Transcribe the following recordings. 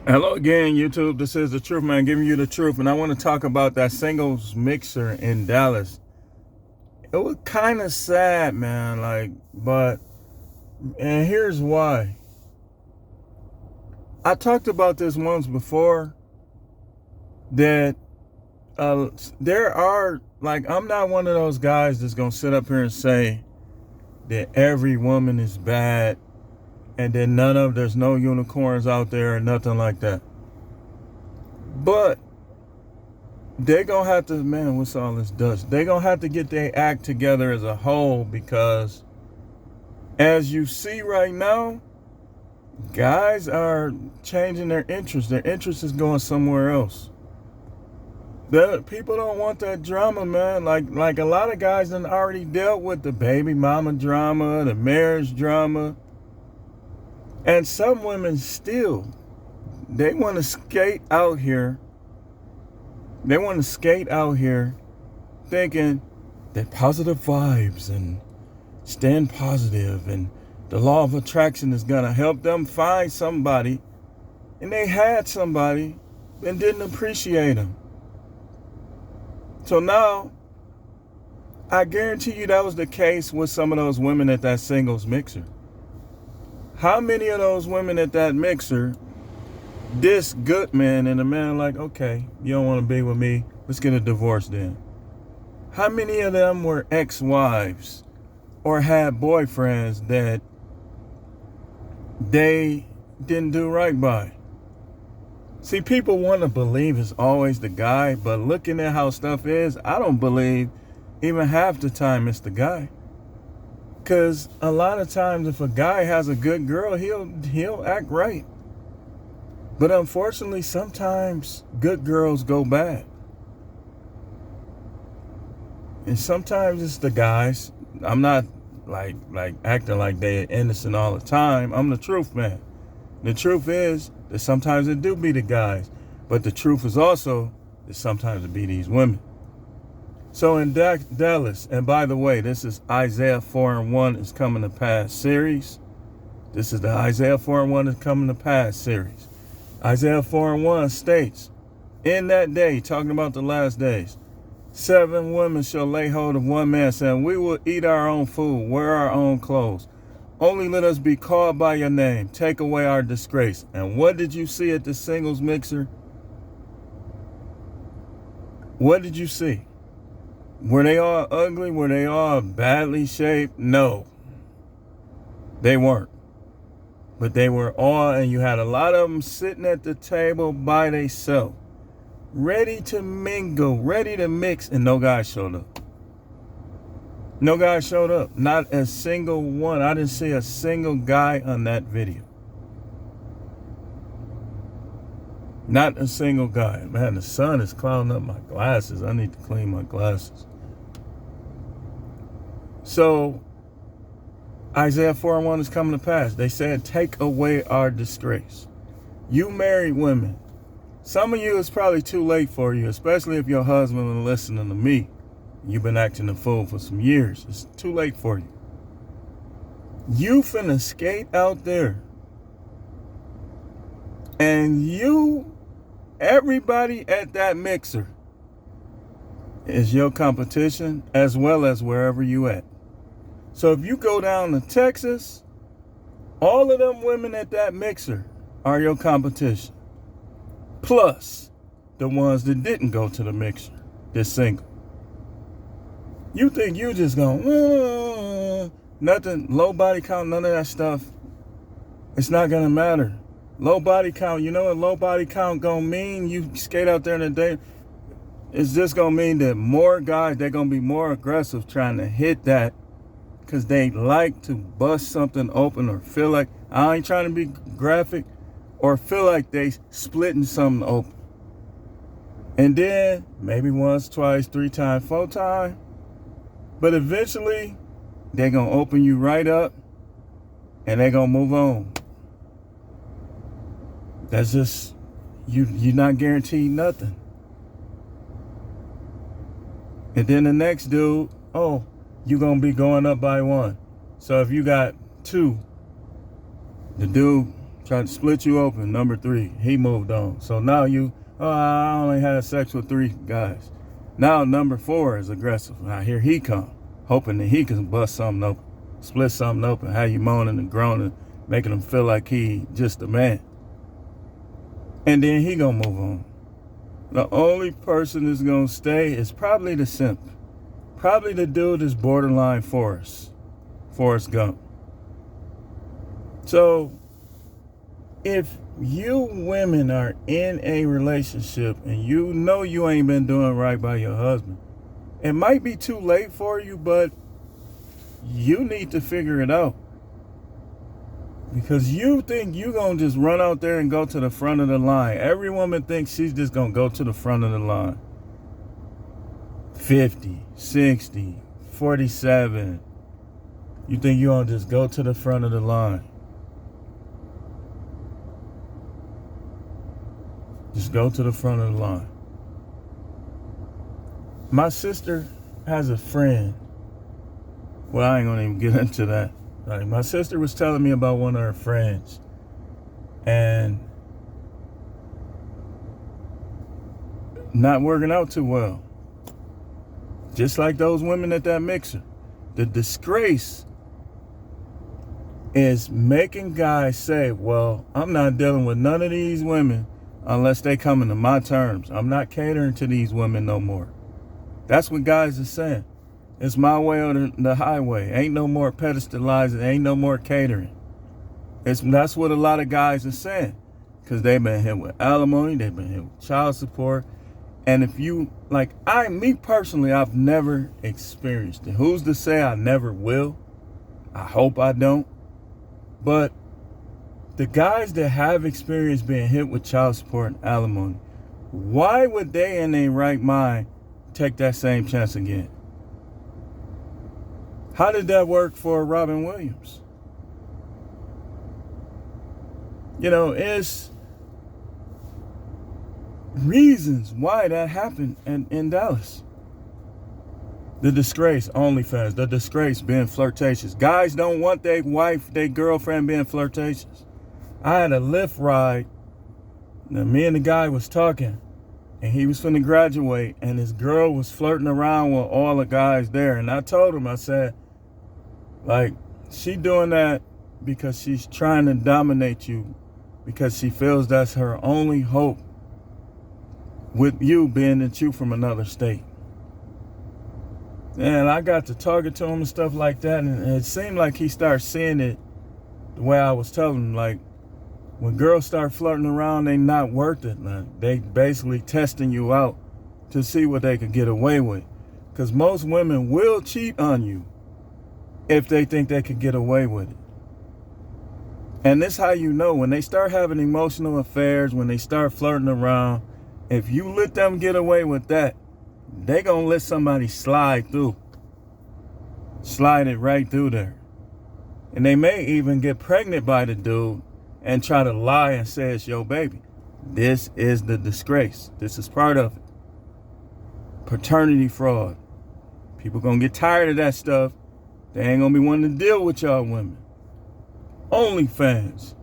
Hello again, YouTube. This is the Truth Man giving you the truth, and I want to talk about that singles mixer in Dallas. It was kind of sad, man. And here's why. I talked about this once before. That there are I'm not one of those guys that's gonna sit up here and say that every woman is bad, and that there's no unicorns out there or nothing like that. But they gonna have to, man, what's all this dust? They gonna have to get their act together as a whole, because as you see right now, guys are changing their interest. Their interest is going somewhere else. People don't want that drama, man. Like a lot of guys done already dealt with the baby mama drama, the marriage drama. And some women still, they want to skate out here. They want to skate out here thinking that positive vibes and staying positive and the law of attraction is going to help them find somebody. And they had somebody and didn't appreciate them. So now, I guarantee you that was the case with some of those women at that singles mixer. How many of those women at that mixer, this good man and a man like, okay, you don't want to be with me, let's get a divorce then? How many of them were ex-wives or had boyfriends that they didn't do right by? See, people want to believe it's always the guy, but looking at how stuff is, I don't believe even half the time it's the guy. Because a lot of times if a guy has a good girl, he'll act right. But unfortunately, sometimes good girls go bad. And sometimes it's the guys. I'm not like acting like they're innocent all the time. I'm the truth man. The truth is that sometimes it do be the guys. But the truth is also that sometimes it be these women. So in Dallas, and by the way, this is Isaiah 4:1 is coming to pass series. This is the Isaiah 4:1 is coming to pass series. Isaiah 4:1 states, in that day, talking about the last days, 7 women shall lay hold of one man, saying, we will eat our own food, wear our own clothes. Only let us be called by your name. Take away our disgrace. And what did you see at the singles mixer? What did you see? Were they all ugly? Were they all badly shaped? No, they weren't. But they were all, and you had a lot of them sitting at the table by themselves, ready to mingle, ready to mix, and no guy showed up. No guy showed up. Not a single one. I didn't see a single guy on that video. Not a single guy. Man, the sun is clouding up my glasses. I need to clean my glasses. So, Isaiah 4:1 is coming to pass. They said, take away our disgrace. You married women. Some of you, it's probably too late for you, especially if your husband was listening to me. You've been acting a fool for some years. It's too late for you. You finna skate out there. And everybody at that mixer is your competition, as well as wherever you at. So if you go down to Texas, all of them women at that mixer are your competition. Plus the ones that didn't go to the mixer, they're single. You think you just gonna, nothing, low body count, none of that stuff. It's not gonna matter. Low body count, you know what low body count gonna mean? You skate out there in the day, it's just gonna mean that more guys, they're gonna be more aggressive trying to hit that, because they like to bust something open, or feel like, I ain't trying to be graphic, or feel like they splitting something open. And then maybe once, twice, 3 times, 4 times. But eventually, they're going to open you right up, and they're going to move on. That's just, you're not guaranteed nothing. And then the next dude, oh, you're going to be going up by 1. So if you got 2, the dude Tried to split you open. Number 3, he moved on. So now I only had sex with 3 guys. Now number 4 is aggressive. Now here he come, hoping that he can bust something open, split something open. How you moaning and groaning, making him feel like he just a man. And then he gonna move on. The only person that's gonna stay is probably the simp. Probably the dude that's borderline Forrest Gump. So if you women are in a relationship and you know you ain't been doing right by your husband, it might be too late for you, but you need to figure it out. Because you think you gonna just run out there and go to the front of the line. Every woman thinks she's just gonna go to the front of the line. 50, 60, 47. You think you gonna just go to the front of the line. Just go to the front of the line. My sister has a friend. Well, I ain't gonna even get into that. Like, my sister was telling me about one of her friends. And not working out too well. Just like those women at that mixer. The disgrace is making guys say, well, I'm not dealing with none of these women unless they come into my terms. I'm not catering to these women no more. That's what guys are saying. It's my way or the highway. Ain't no more pedestalizing. Ain't no more catering. That's what a lot of guys are saying. Because they've been hit with alimony. They've been hit with child support. And if you, me personally, I've never experienced it. Who's to say I never will? I hope I don't. But the guys that have experienced being hit with child support and alimony, why would they in their right mind take that same chance again? How did that work for Robin Williams? It's reasons why that happened in Dallas. The disgrace, OnlyFans, the disgrace being flirtatious. Guys don't want their wife, their girlfriend being flirtatious. I had a Lyft ride. Now, me and the guy was talking, and he was finna graduate, and his girl was flirting around with all the guys there. And I told him, I said, she doing that because she's trying to dominate you, because she feels that's her only hope with you being that you from another state. And I got to talking to him and stuff like that, and it seemed like he started seeing it the way I was telling him. Like, when girls start flirting around, they not worth it. They basically testing you out to see what they can get away with. Because most women will cheat on you if they think they can get away with it. And this how you know, when they start having emotional affairs, when they start flirting around, if you let them get away with that, they gonna let somebody slide through. Slide it right through there. And they may even get pregnant by the dude and try to lie and say it's your baby. This is the disgrace. This is part of it. Paternity fraud. People gonna get tired of that stuff. They ain't gonna be wanting to deal with y'all women. OnlyFans.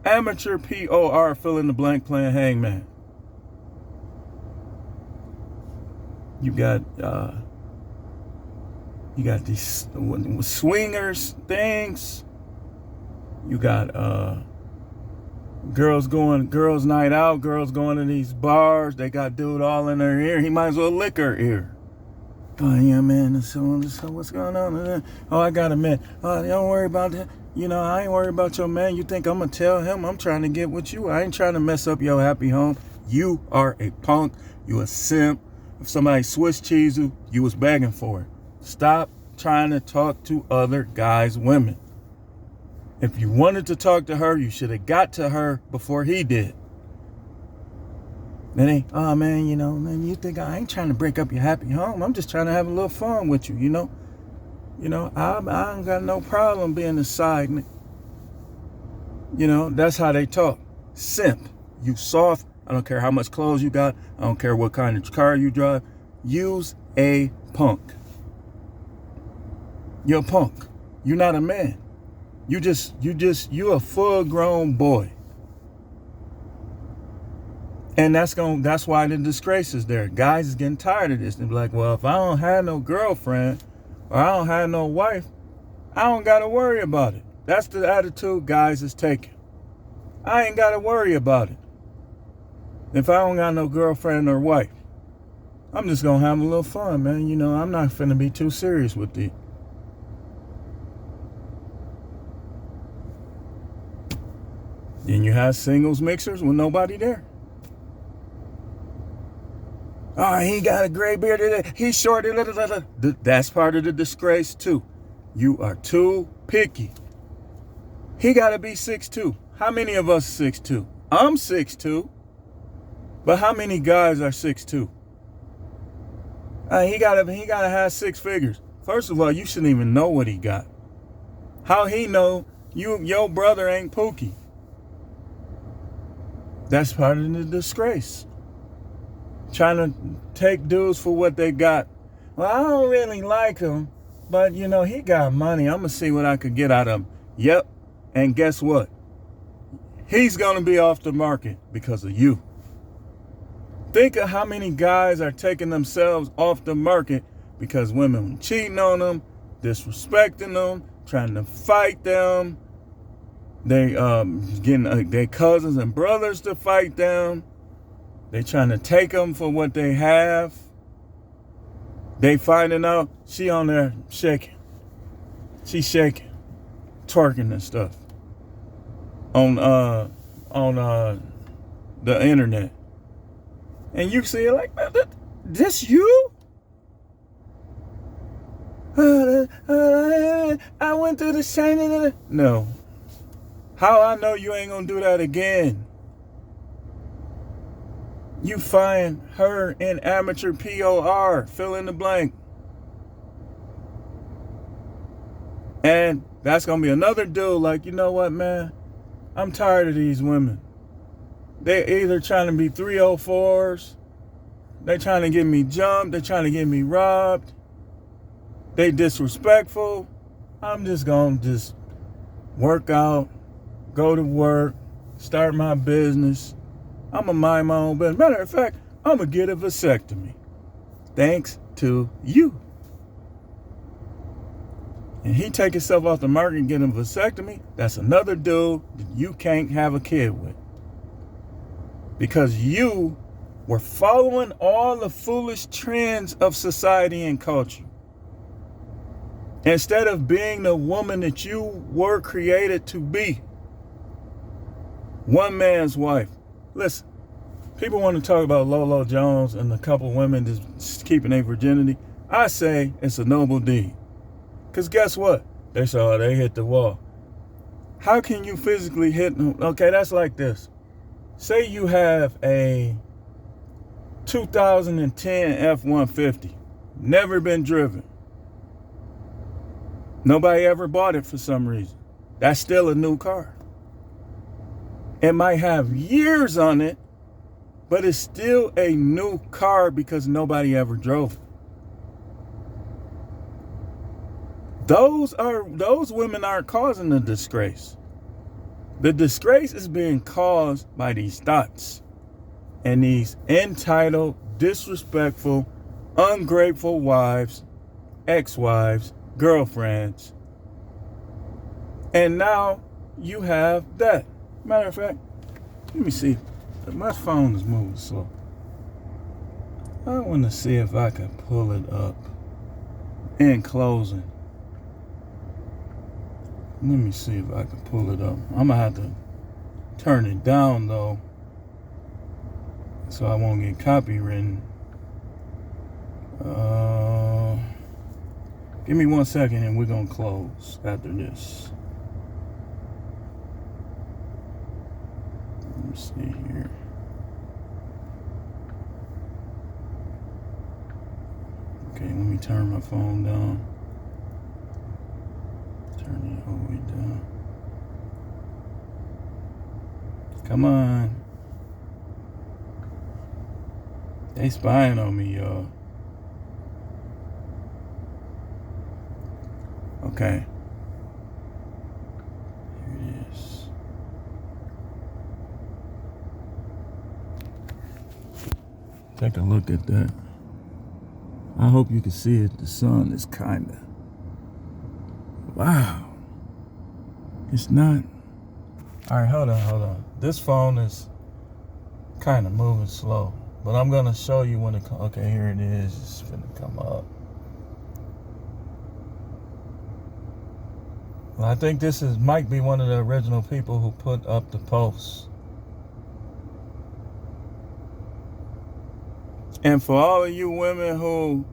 Amateur POR fill in the blank playing hangman. You got these swingers things. You got girls night out, girls going to these bars. They got dude all in their ear. He might as well lick her ear. Oh yeah, man. So what's going on? Oh, I got a man. Oh, don't worry about that. I ain't worried about your man. You think I'm gonna tell him? I'm trying to get with you. I ain't trying to mess up your happy home. You are a punk. You a simp. If somebody Swiss cheese you was begging for it. Stop trying to talk to other guys' women. If you wanted to talk to her, you should have got to her before he did. Then oh man, man, you think I ain't trying to break up your happy home. I'm just trying to have a little fun with you, I ain't got no problem being a side. That's how they talk. Simp. You soft. I don't care how much clothes you got. I don't care what kind of car you drive. Use a punk. You're a punk. You're not a man. You a full grown boy. And that's why the disgrace is there. Guys is getting tired of this. They be like, well, if I don't have no girlfriend or I don't have no wife, I don't got to worry about it. That's the attitude guys is taking. I ain't got to worry about it. If I don't got no girlfriend or wife, I'm just going to have a little fun, man. You know, I'm not finna be too serious with it. Then you have singles mixers with nobody there. Oh, he got a gray beard. He's short. That's part of the disgrace, too. You are too picky. He got to be 6'2". How many of us 6'2"? I'm 6'2". But how many guys are 6'2"? He gotta have six figures. First of all, you shouldn't even know what he got. How he know your brother ain't Pookie? That's part of the disgrace. Trying to take dudes for what they got. Well, I don't really like him, but you know, he got money. I'm gonna see what I could get out of him. Yep. And guess what? He's gonna be off the market because of you. Think of how many guys are taking themselves off the market because women cheating on them, disrespecting them, trying to fight them. They getting their cousins and brothers to fight them. They trying to take them for what they have. They finding out she on there shaking. She shaking, twerking and stuff on the internet. And you see it like, this you? I went through the same. No. How I know you ain't gonna do that again? You find her in amateur POR, fill in the blank. And that's gonna be another dude like, you know what, man? I'm tired of these women. They're either trying to be 304s, they're trying to get me jumped, they're trying to get me robbed, they disrespectful. I'm just gonna work out, go to work, start my business. I'm gonna mind my own business. Matter of fact, I'm gonna get a vasectomy. Thanks to you. And he take himself off the market and get a vasectomy. That's another dude that you can't have a kid with. Because you were following all the foolish trends of society and culture. Instead of being the woman that you were created to be. One man's wife. Listen, people want to talk about Lolo Jones and a couple women just keeping their virginity. I say it's a noble deed. Because guess what? They saw they hit the wall. How can you physically hit them? Okay, that's like this. Say you have a 2010 F-150, never been driven. Nobody ever bought it for some reason. That's still a new car. It might have years on it, but it's still a new car because nobody ever drove it. Those women aren't causing the disgrace. The disgrace is being caused by these thoughts and these entitled, disrespectful, ungrateful wives, ex-wives, girlfriends. And now you have that. Matter of fact, let me see. My phone is moving slow. I want to see if I can pull it up. In closing, let me see if I can pull it up. I'm going to have to turn it down, though, so I won't get copywritten. Give me 1 second and we're going to close after this. Let me see here. Okay, let me turn my phone down. Turn it all the way down. Come on. They spying on me, y'all. Okay. Here it is. Take a look at that. I hope you can see it. The sun is kind of... Wow. It's not... All right, hold on. This phone is kind of moving slow. But I'm going to show you when it comes... Okay, here it is. It's going to come up. I think this might be one of the original people who put up the post. And for all of you women who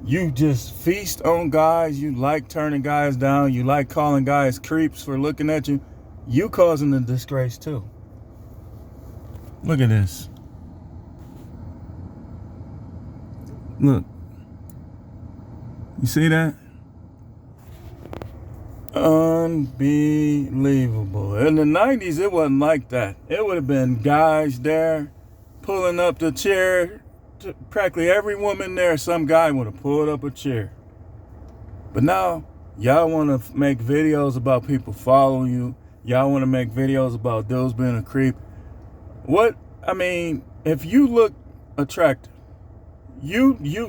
you just feast on guys, you like turning guys down, you like calling guys creeps for looking at you, you causing the disgrace too. Look at this. Look. You see that? Unbelievable. In the 90s, it wasn't like that. It would have been guys there pulling up the chair. Practically every woman there, some guy would have pulled up a chair. But now, y'all want to make videos about people following you. Y'all want to make videos about those being a creep. What? I mean, if you look attractive,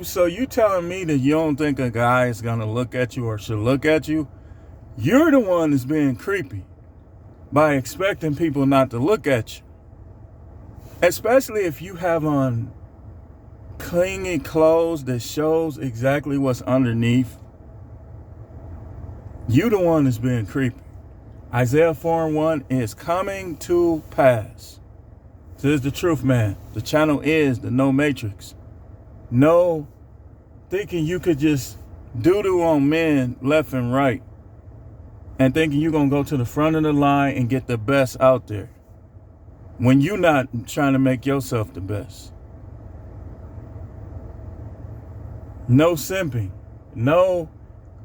so you telling me that you don't think a guy is going to look at you or should look at you? You're the one that's being creepy by expecting people not to look at you. Especially if you have on clingy clothes that shows exactly what's underneath. You the one that's being creepy. Isaiah 4:1 is coming to pass. This is the truth, man. The channel is the No Matrix. No thinking you could just doo-doo on men left and right. And thinking you're going to go to the front of the line and get the best out there. When you're not trying to make yourself the best. No simping. No,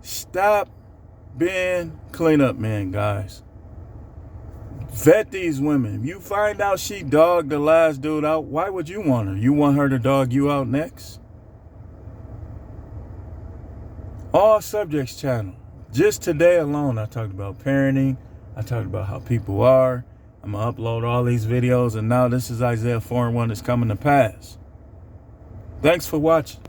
stop being cleanup man, guys. Vet these women. If you find out she dogged the last dude out, why would you want her? You want her to dog you out next? All Subjects channel. Just today alone, I talked about parenting. I talked about how people are. I'm going to upload all these videos. And now this is Isaiah 4:1 that's coming to pass. Thanks for watching.